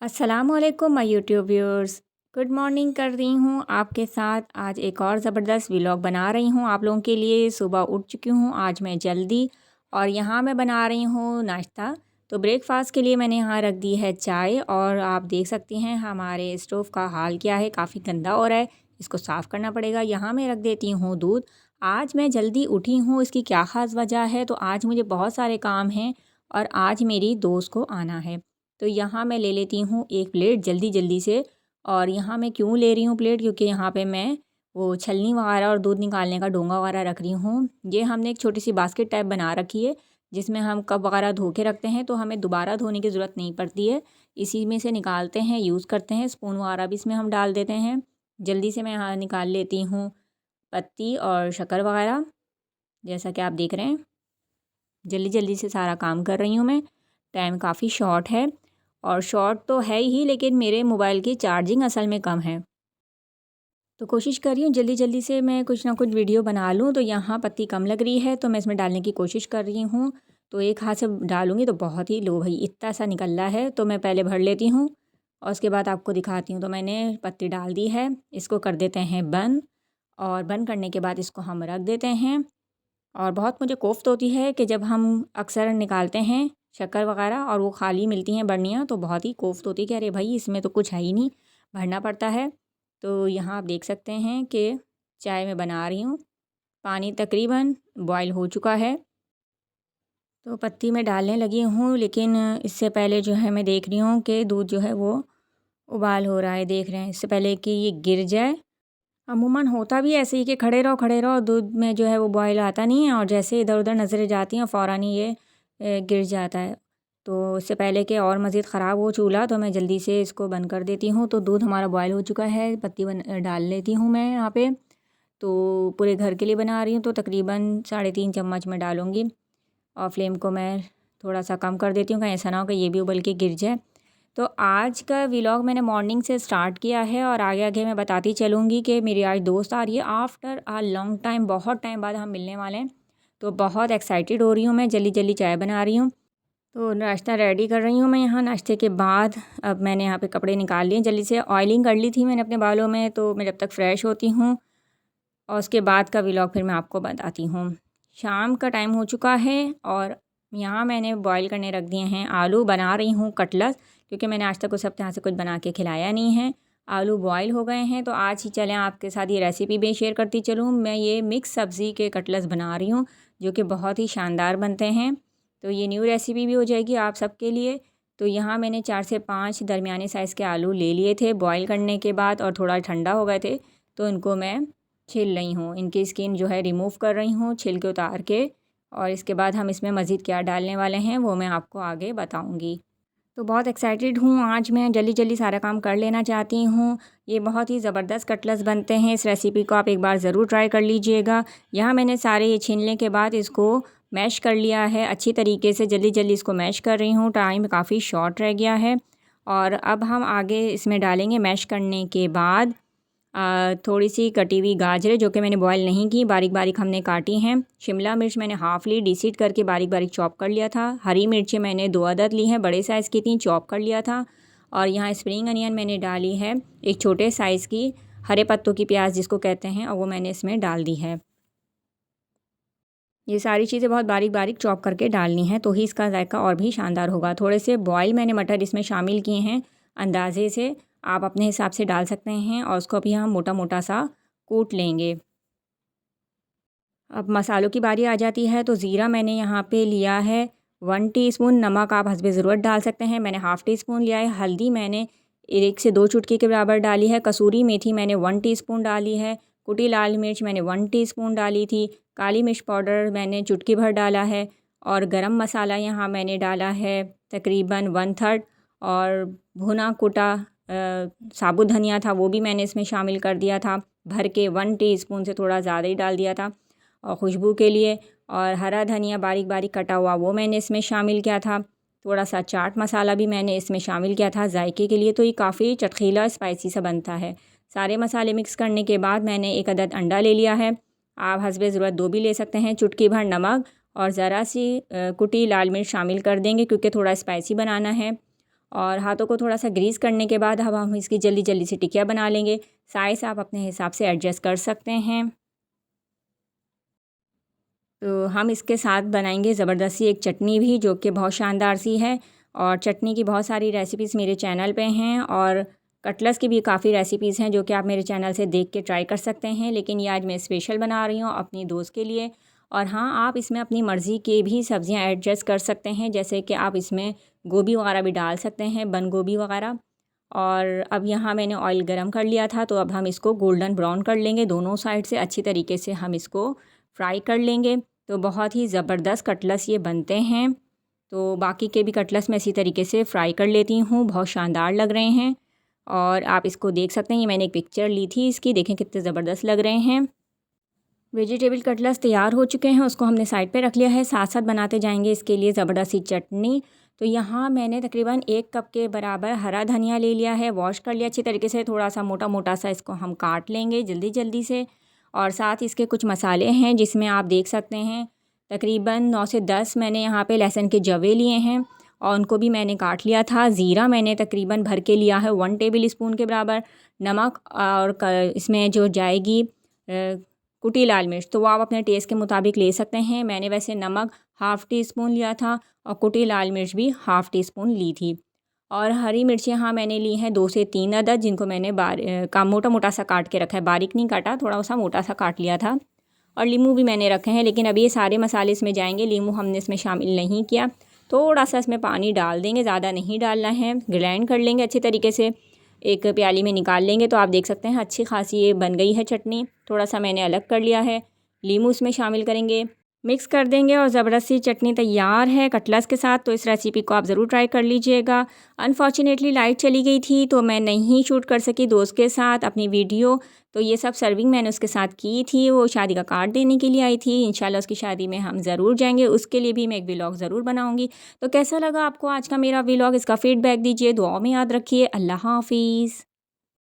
अस्सलामुअलैकुम my YouTube viewers. Good morning कर रही हूँ आपके साथ। आज एक और ज़बरदस्त व्लॉग बना रही हूँ आप लोगों के लिए। सुबह उठ चुकी हूँ आज मैं जल्दी, और यहाँ मैं बना रही हूँ नाश्ता। तो ब्रेकफास्ट के लिए मैंने यहाँ रख दी है चाय, और आप देख सकती हैं हमारे स्टोव का हाल क्या है, काफ़ी गंदा हो रहा है, इसको साफ़ करना पड़ेगा। यहाँ मैं रख देती हूँ दूध। आज मैं जल्दी उठी हूँ, इसकी क्या ख़ास वजह है, तो आज मुझे बहुत सारे काम हैं और आज मेरी दोस्त को आना है। तो यहाँ मैं ले लेती हूँ एक प्लेट जल्दी जल्दी से। और यहाँ मैं क्यों ले रही हूँ प्लेट, क्योंकि यहाँ पे मैं वो छलनी वगैरह और दूध निकालने का डोंगा वगैरह रख रही हूँ। ये हमने एक छोटी सी बास्केट टाइप बना रखी है जिसमें हम कप वगैरह धो के रखते हैं, तो हमें दोबारा धोने की ज़रूरत नहीं पड़ती है। इसी में से निकालते हैं, यूज़ करते हैं। स्पून वगैरह भी इसमें हम डाल देते हैं। जल्दी से मैं यहाँ निकाल लेती हूँ पत्ती और शक्कर वगैरह, जैसा कि आप देख रहे हैं। जल्दी जल्दी से सारा काम कर रही हूँ मैं। टाइम काफ़ी शॉर्ट है, और शॉर्ट तो है ही, लेकिन मेरे मोबाइल की चार्जिंग असल में कम है, तो कोशिश कर रही हूँ जल्दी जल्दी से मैं कुछ ना कुछ वीडियो बना लूँ। तो यहाँ पत्ती कम लग रही है तो मैं इसमें डालने की कोशिश कर रही हूँ। तो एक हाथ से डालूँगी तो बहुत ही, लो भाई इतना सा निकल रहा है, तो मैं पहले भर लेती हूँ और उसके बाद आपको दिखाती हूँ। तो मैंने पत्ती डाल दी है, इसको कर देते हैं बंद, और बंद करने के बाद इसको हम रख देते हैं। और बहुत मुझे कोफ्त होती है कि जब हम अक्सर निकालते हैं शक्कर वगैरह और वो खाली मिलती हैं बर्नियाँ, तो बहुत ही कोफ्त होती है कि अरे भाई इसमें तो कुछ है ही नहीं, भरना पड़ता है। तो यहाँ आप देख सकते हैं कि चाय मैं बना रही हूँ। पानी तकरीबन बॉयल हो चुका है, तो पत्ती में डालने लगी हूँ, लेकिन इससे पहले जो है मैं देख रही हूँ कि दूध जो है वो उबाल हो रहा है। देख रहे हैं, इससे पहले कि ये गिर जाए। अमूमन होता भी ऐसे ही कि खड़े रहो, दूध में जो है वो बॉयल आता नहीं है, और जैसे इधर उधर नज़रें जाती हैं फ़ौरन ही ये गिर जाता है। तो इससे पहले कि और मज़ीद ख़राब हो चूल्हा, तो मैं जल्दी से इसको बंद कर देती हूँ। तो दूध हमारा बॉयल हो चुका है, पत्ती डाल लेती हूँ मैं यहाँ पे। तो पूरे घर के लिए बना रही हूँ, तो तकरीबन 3.5 चम्मच मैं डालूँगी, और फ्लेम को मैं थोड़ा सा कम कर देती हूँ, कहीं ऐसा ना हो कि ये भी उबल के गिर जाए। तो आज का व्लॉग मैंने मॉर्निंग से स्टार्ट किया है, और आगे आगे मैं बताती चलूँगी कि मेरी आज दोस्त आ रही है आफ्टर अ लॉन्ग टाइम। बहुत टाइम बाद हम मिलने वाले हैं, तो बहुत एक्साइटेड हो रही हूँ मैं। जल्दी जल्दी चाय बना रही हूँ, तो नाश्ता रेडी कर रही हूँ मैं यहाँ। नाश्ते के बाद अब मैंने यहाँ पे कपड़े निकाल लिए, जल्दी से ऑयलिंग कर ली थी मैंने अपने बालों में, तो मैं जब तक फ़्रेश होती हूँ और उसके बाद का व्लॉग फिर मैं आपको बताती हूँ। शाम का टाइम हो चुका है, और यहाँ मैंने बॉईल करने रख दिए हैं आलू। बना रही हूँ कटलेट, क्योंकि मैंने आज तक उस हफ्ते यहाँ से कुछ बना के खिलाया नहीं है। आलू बॉईल हो गए हैं, तो आज ही चलें आपके साथ ये रेसिपी भी शेयर करती चलूँ। मैं ये मिक्स सब्ज़ी के कटलेट्स बना रही हूँ, जो कि बहुत ही शानदार बनते हैं। तो ये न्यू रेसिपी भी हो जाएगी आप सबके लिए। तो यहाँ मैंने 4 से 5 दरमियाने साइज़ के आलू ले लिए थे बॉईल करने के बाद, और थोड़ा ठंडा हो गए थे, तो इनको मैं छील रही हूँ। इनकी स्किन जो है रिमूव कर रही हूँ छिल के उतार के, और इसके बाद हम इसमें मज़ीद क्या डालने वाले हैं वो मैं आपको आगे बताऊँगी। तो बहुत एक्साइटेड हूँ, आज मैं जल्दी जल्दी सारा काम कर लेना चाहती हूँ। ये बहुत ही ज़बरदस्त कटलेट्स बनते हैं, इस रेसिपी को आप एक बार ज़रूर ट्राई कर लीजिएगा। यहाँ मैंने सारे ये छीलने के बाद इसको मैश कर लिया है अच्छी तरीके से। जल्दी जल्दी इसको मैश कर रही हूँ, टाइम काफ़ी शॉर्ट रह गया है। और अब हम आगे इसमें डालेंगे मैश करने के बाद थोड़ी सी कटी हुई गाजरें, जो कि मैंने बॉयल नहीं की, बारीक बारीक हमने काटी हैं। शिमला मिर्च मैंने हाफ़ ली, डिसीट करके बारीक बारीक चॉप कर लिया था। हरी मिर्चें मैंने 2 अदद ली हैं, बड़े साइज़ की थी, चॉप कर लिया था। और यहाँ स्प्रिंग अनियन मैंने डाली है, एक छोटे साइज़ की, हरे पत्तों की प्याज जिसको कहते हैं, और वो मैंने इसमें डाल दी है। ये सारी चीज़ें बहुत बारीक बारीक चॉप करके डालनी है, तो ही इसका जायका और भी शानदार होगा। थोड़े से बॉयल मैंने मटर इसमें शामिल किए हैं, अंदाज़े से आप अपने हिसाब से डाल सकते हैं, और उसको अभी हम मोटा मोटा सा कूट लेंगे। अब मसालों की बारी आ जाती है, तो ज़ीरा मैंने यहाँ पे लिया है 1 टीस्पून, नमक आप हस्बे ज़रूरत डाल सकते हैं, मैंने हाफ़ टी स्पून लिया है। हल्दी मैंने 1 से 2 चुटकी के बराबर डाली है। कसूरी मेथी मैंने 1 टीस्पून डाली है। कुटी लाल मिर्च मैंने 1 टीस्पून डाली थी। काली मिर्च पाउडर मैंने चुटकी भर डाला है, और गरम मसाला यहाँ मैंने डाला है तकरीबन 1/3, और भुना कुटा साबुत धनिया था, वो भी मैंने इसमें शामिल कर दिया था भर के। 1 टीस्पून से थोड़ा ज़्यादा ही डाल दिया था और खुशबू के लिए। और हरा धनिया बारीक बारीक कटा हुआ वो मैंने इसमें शामिल किया था। थोड़ा सा चाट मसाला भी मैंने इसमें शामिल किया था जायके के लिए, तो ये काफ़ी चटखीला स्पाइसी सा बनता है। सारे मसाले मिक्स करने के बाद मैंने 1 अदद अंडा ले लिया है, आप हस्बे ज़रूरत 2 भी ले सकते हैं। चुटकी भर नमक और ज़रा सी कुटी लाल मिर्च शामिल कर देंगे, क्योंकि थोड़ा स्पाइसी बनाना है। और हाथों को थोड़ा सा ग्रीस करने के बाद अब हम इसकी जल्दी जल्दी से टिकिया बना लेंगे। साइज़ आप अपने हिसाब से एडजस्ट कर सकते हैं। तो हम इसके साथ बनाएंगे ज़बरदस्ती एक चटनी भी, जो कि बहुत शानदार सी है। और चटनी की बहुत सारी रेसिपीज़ मेरे चैनल पे हैं और कटलेट्स की भी काफ़ी रेसिपीज़ हैं जो कि आप मेरे चैनल से देख के ट्राई कर सकते हैं। लेकिन ये आज मैं स्पेशल बना रही हूँ अपनी दोस्त के लिए। और हाँ, आप इसमें अपनी मर्ज़ी की भी सब्ज़ियाँ एडजस्ट कर सकते हैं, जैसे कि आप इसमें गोभी वगैरह भी डाल सकते हैं, बंद गोभी वगैरह। और अब यहाँ मैंने ऑयल गरम कर लिया था, तो अब हम इसको गोल्डन ब्राउन कर लेंगे। दोनों साइड से अच्छी तरीके से हम इसको फ्राई कर लेंगे। तो बहुत ही ज़बरदस्त कटलेट्स ये बनते हैं। तो बाकी के भी कटलेट्स मैं इसी तरीके से फ्राई कर लेती हूँ, बहुत शानदार लग रहे हैं। और आप इसको देख सकते हैं, ये मैंने एक पिक्चर ली थी इसकी, देखें कितने ज़बरदस्त लग रहे हैं। वेजिटेबल कटलेट्स तैयार हो चुके हैं, उसको हमने साइड पे रख लिया है। साथ साथ बनाते जाएंगे इसके लिए ज़बरदस्त सी चटनी। तो यहाँ मैंने तकरीबन 1 कप के बराबर हरा धनिया ले लिया है, वॉश कर लिया अच्छी तरीके से। थोड़ा सा मोटा मोटा सा इसको हम काट लेंगे जल्दी जल्दी से। और साथ इसके कुछ मसाले हैं जिसमें आप देख सकते हैं तकरीबन 9 से 10 मैंने यहाँ पे लहसुन के जवे लिए हैं और उनको भी मैंने काट लिया था। ज़ीरा मैंने तकरीबन भर के लिया है 1 टेबल स्पून के बराबर। नमक और इसमें जो जाएगी कुटी लाल मिर्च, तो वो आप अपने टेस्ट के मुताबिक ले सकते हैं। मैंने वैसे नमक हाफ़ टी स्पून लिया था और कुटी लाल मिर्च भी हाफ़ टी स्पून ली थी। और हरी मिर्च यहाँ मैंने ली हैं 2 से 3 अदद, जिनको मैंने मोटा मोटा सा काट के रखा है, बारीक नहीं काटा, थोड़ा सा मोटा सा काट लिया था। और लीमू भी मैंने रखे हैं, लेकिन अभी ये सारे मसाले इसमें जाएंगे, लीमू हमने इसमें शामिल नहीं किया। थोड़ा सा इसमें पानी डाल देंगे, ज़्यादा नहीं डालना है। ग्राइंड कर लेंगे अच्छी तरीके से, एक प्याली में निकाल लेंगे। तो आप देख सकते हैं अच्छी खासी ये बन गई है चटनी। थोड़ा सा मैंने अलग कर लिया है, लीमू इसमें शामिल करेंगे, मिक्स कर देंगे और ज़बरदस्त सी चटनी तैयार है कटलेट्स के साथ। तो इस रेसिपी को आप ज़रूर ट्राई कर लीजिएगा। अनफॉर्चुनेटली लाइट चली गई थी तो मैं नहीं शूट कर सकी दोस्त के साथ अपनी वीडियो। तो ये सब सर्विंग मैंने उसके साथ की थी, वो शादी का कार्ड देने के लिए आई थी। इंशाल्लाह उसकी शादी में हम ज़रूर जाएंगे, उसके लिए भी मैं एक व्लॉग ज़रूर बनाऊँगी। तो कैसा लगा आपको आज का मेरा व्लॉग, इसका फ़ीडबैक दीजिए, दुआओं में याद रखिए। अल्लाह हाफ़िज़।